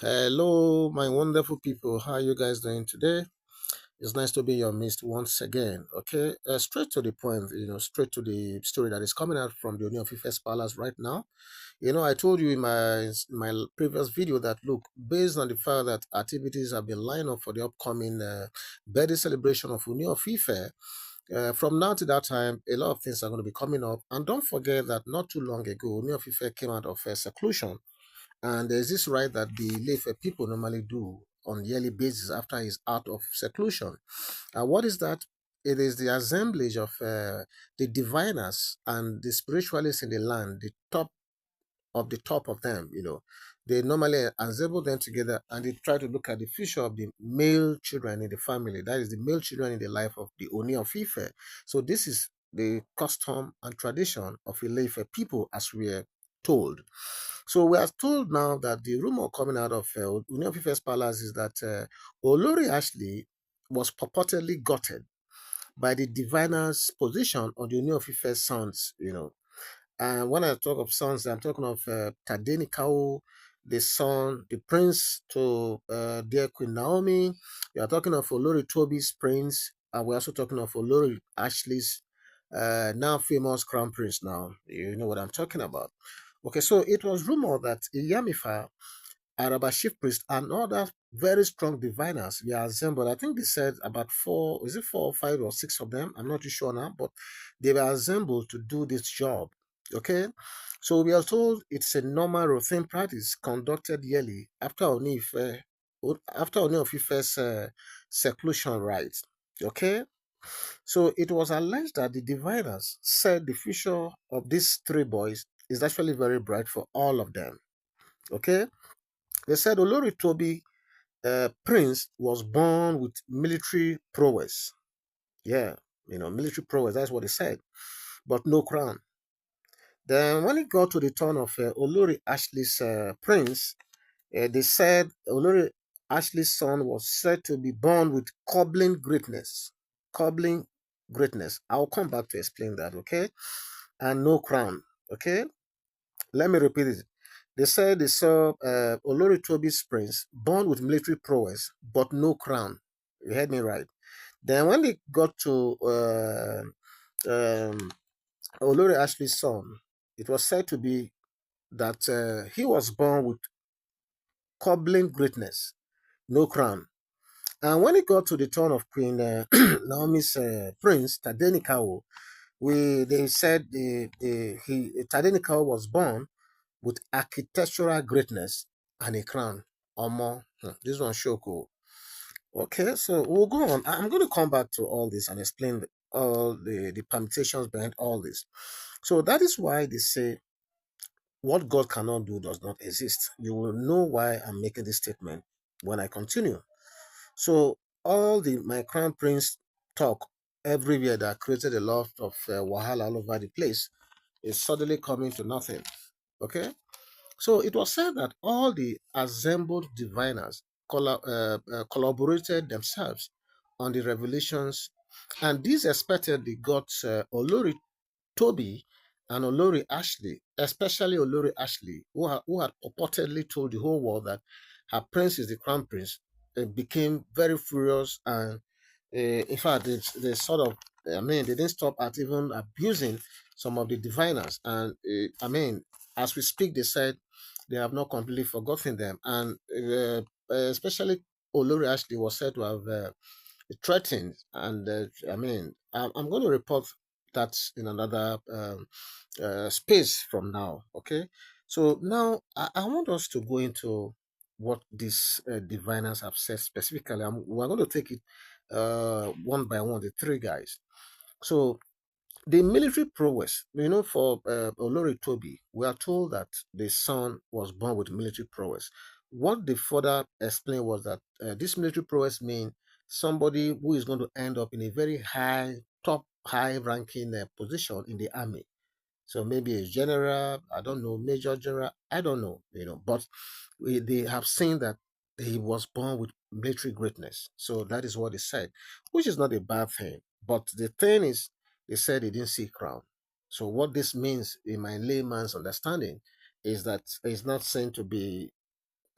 Hello, my wonderful people. How are you guys doing today? It's nice to be in your midst once again. Okay, straight to the point. Straight to the story that is coming out from the Ooni of Ife's palace right now. I told you in my previous video that look, based on the fact that activities have been lined up for the upcoming birthday celebration of Ooni of Ife, from now to that time, a lot of things are going to be coming up. And don't forget that not too long ago, Ooni of Ife came out of seclusion, and there's this rite that the Ilefe people normally do on yearly basis after he's out of seclusion. And what is that? It is the assemblage of the diviners and the spiritualists in the land, the top of them. They normally assemble them together and they try to look at the future of the male children in the family. That is the male children in the life of the Ooni of Ife. So this is the custom and tradition of Ileife people, as we are told. So we are told now that the rumor coming out of Ooni of Ife's palace is that Olori Ashley was purportedly gutted by the diviner's position on the Ooni of Ife's sons. And when I talk of sons, I'm talking of Tadeni Kao, the son, the prince to dear Queen Naomi. We are talking of Olori Toby's prince, and we're also talking of Olori Ashley's now famous crown prince now. You know what I'm talking about. Okay, so it was rumored that Iyamifa, Araba chief priest, and other very strong diviners were assembled. I think they said about four, is it 4 or 5 or 6 of them? I'm not too sure now, but they were assembled to do this job. Okay, so we are told it's a normal routine practice conducted yearly after Oni of Ife's seclusion rites. Okay, so it was alleged that the diviners said the future of these three boys is actually very bright for all of them. Okay, they said Olori Toby Prince was born with military prowess. Yeah, military prowess. That's what they said, but no crown. Then when it got to the turn of Olori Ashley's prince, they said Olori Ashley's son was said to be born with cobbling greatness. Cobbling greatness. I'll come back to explain that, okay? And no crown, okay? Let me repeat it. They said they saw Olori Toby's prince born with military prowess, but no crown. You heard me right. Then when they got to um, Olori Ashley's son, it was said to be that he was born with cobbling greatness, no crown. And when it got to the turn of Queen Naomi's prince, Tadenikawo, they said Tadenikawo was born with architectural greatness and a crown. Omo, this one shoko. Okay, so we'll go on. I'm going to come back to all this and explain all the permutations behind all this. So that is why they say what God cannot do does not exist. You will know why I'm making this statement when I continue. So all the my crown prince talk everywhere that created a lot of wahala all over the place is suddenly coming to nothing. Okay, so it was said that all the assembled diviners collaborated themselves on the revelations, and this expectedly got Olori Toby and Olori Ashley, especially Olori Ashley, who had purportedly told the whole world that her prince is the crown prince, became very furious. And in fact, they sort of, they didn't stop at even abusing some of the diviners. And as we speak, they said they have not completely forgotten them. And especially Olori Ashley was said to have threatened. And I'm going to report that in another space from now. Okay, so now I want us to go into what these diviners have said specifically. We're going to take it one by one, the three guys. So the military prowess, for Olori Toby, we are told that the son was born with military prowess. What they further explained was that this military prowess means somebody who is going to end up in a very high ranking position in the army. So maybe a general, I don't know, major general, I don't know, but they have seen that he was born with military greatness. So that is what they said, which is not a bad thing. But the thing is, they said they didn't see crown. So what this means, in my layman's understanding, is that it's not saying to be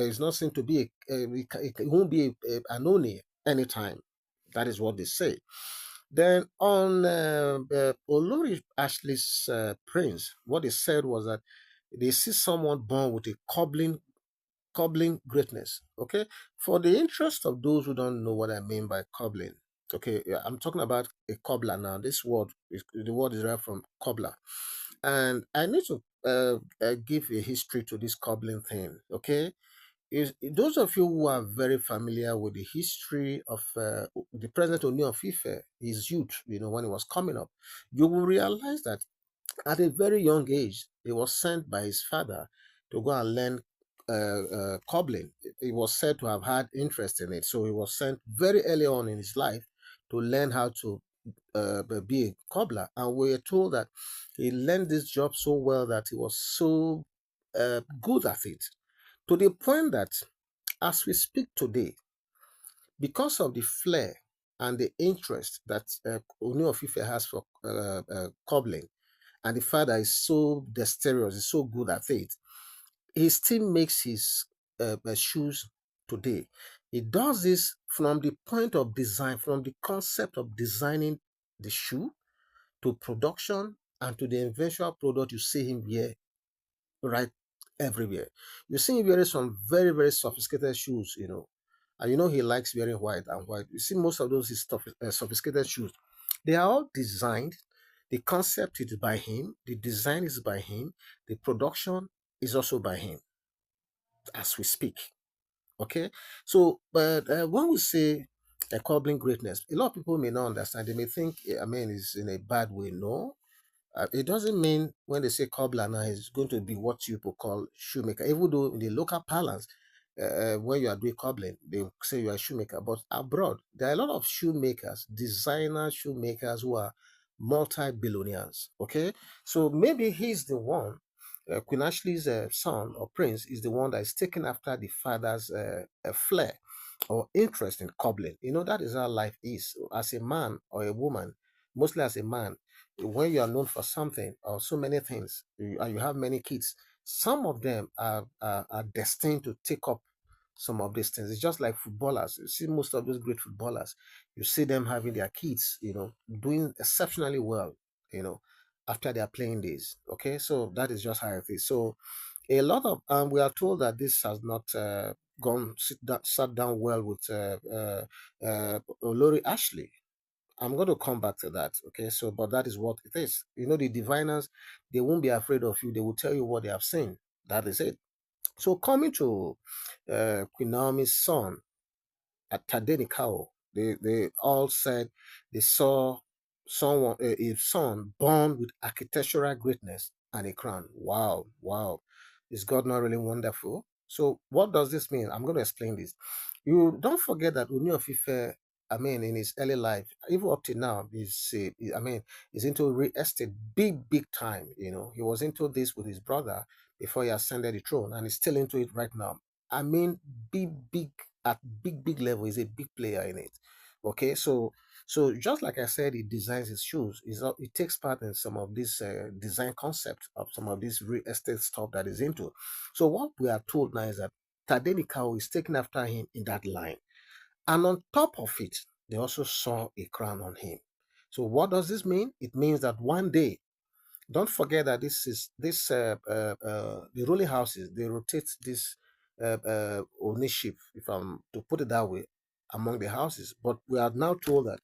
It's not seen to be it won't be an Oni anytime. That is what they say. Then on Olori Ashley's prince, what they said was that they see someone born with a cobbling greatness. Okay, for the interest of those who don't know what I mean by cobbling, okay, yeah, I'm talking about a cobbler now. This word, the word is derived from cobbler, and I need to give a history to this cobbling thing. Okay, is those of you who are very familiar with the history of the present Ooni of Ife, his youth, when he was coming up, you will realize that at a very young age, he was sent by his father to go and learn cobbling. He was said to have had interest in it, so he was sent very early on in his life to learn how to be a cobbler. And we are told that he learned this job so well that he was so good at it, to the point that as we speak today, because of the flair and the interest that Ooni of Ife has for cobbling, and the fact that he's so dexterous, he's so good at it, he still makes his shoes today. He does this from the point of design, from the concept of designing the shoe to production and to the eventual product you see him wear right everywhere. You see him wearing some very, very sophisticated shoes. And he likes wearing white and white. You see most of those sophisticated shoes. They are all designed. The concept is by him. The design is by him. The production is also by him as we speak. Okay. So, but when we say a cobbling greatness, a lot of people may not understand. They may think, it's in a bad way. No, it doesn't mean when they say cobbler now is going to be what you people call shoemaker, even though in the local parlance, when you are doing cobbling, they say you are a shoemaker. But abroad, there are a lot of shoemakers, designer shoemakers who are multi-billionaires. Okay, so maybe he's the one. Queen Ashley's son or prince is the one that is taken after the father's flair or interest in cobbling. That is how life is. As a man or a woman, mostly as a man, when you are known for something or so many things, and you have many kids, some of them are destined to take up some of these things. It's just like footballers. You see most of those great footballers, you see them having their kids, doing exceptionally well, you know, after their playing days. Okay, so that is just how it is. So a lot of we are told that this has not sat down well with Olori Ashley. I'm going to come back to that. Okay, so but that is what it is. The diviners, they won't be afraid of you. They will tell you what they have seen. That is it. So coming to Queen Naomi's son at Tadenikao, they all said they saw someone a son born with architectural greatness and a crown. Wow, wow. Is God not really wonderful? So what does this mean? I'm going to explain this. You don't forget that Ooni of Ife, in his early life, even up to now, he's into real estate, big, big time. He was into this with his brother before he ascended the throne, and he's still into it right now. Big, big at big, big level. He's a big player in it. Okay, so just like I said, he designs his shoes. He takes part in some of this design concept of some of this real estate stuff that he's into. So what we are told now is that Tadenikao is taken after him in that line. And on top of it, they also saw a crown on him. So what does this mean? It means that one day, don't forget that the ruling houses, they rotate this ownership, if I'm to put it that way, among the houses. But we are now told that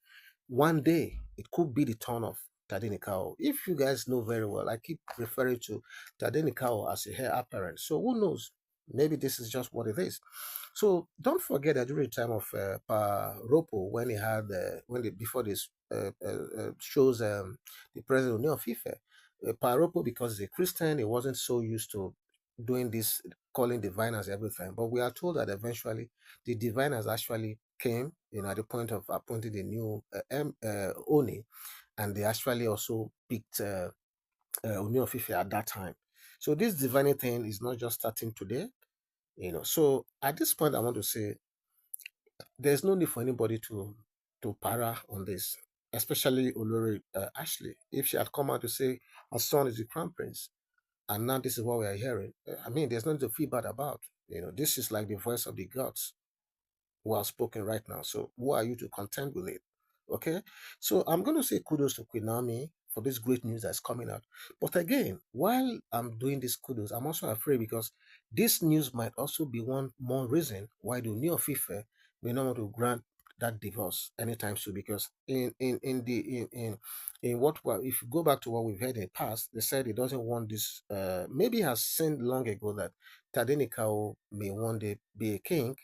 one day it could be the turn of Tadenikao. If you guys know very well, I keep referring to Tadenikao as a heir apparent. So who knows? Maybe this is just what it is. So don't forget that during the time of Pa Ropo, when he had before this shows the president of Ife, Pa Ropo, because he's a Christian, he wasn't so used to doing this, calling diviners everything. But we are told that eventually the diviners actually came, at the point of appointing the new Oni, and they actually also picked Ooni of Ife at that time. So this divining thing is not just starting today. So at this point, I want to say there's no need for anybody to para on this, especially Olori Ashley. If she had come out to say her son is the crown prince, and now this is what we are hearing, there's nothing to feel bad about. This is like the voice of the gods who are spoken right now. So who are you to contend with it? Okay. So I'm going to say kudos to Queen Naomi for this great news that's coming out. But again, while I'm doing this kudos, I'm also afraid because this news might also be one more reason why the Ooni of Ife may not want to grant that divorce anytime soon. Because in if you go back to what we've heard in the past, they said he doesn't want this. Maybe he has said long ago that Tadenikao may one day be a king.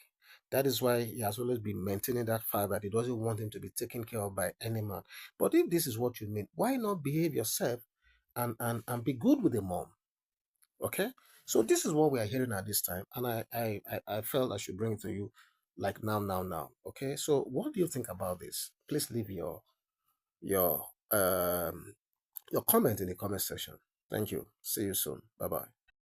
That is why he has always been maintaining that fact that he doesn't want him to be taken care of by any man. But if this is what you mean, why not behave yourself and be good with the mom? Okay? So this is what we are hearing at this time. And I felt I should bring it to you like now. Okay. So what do you think about this? Please leave your um your comment in the comment section. Thank you. See you soon. Bye bye.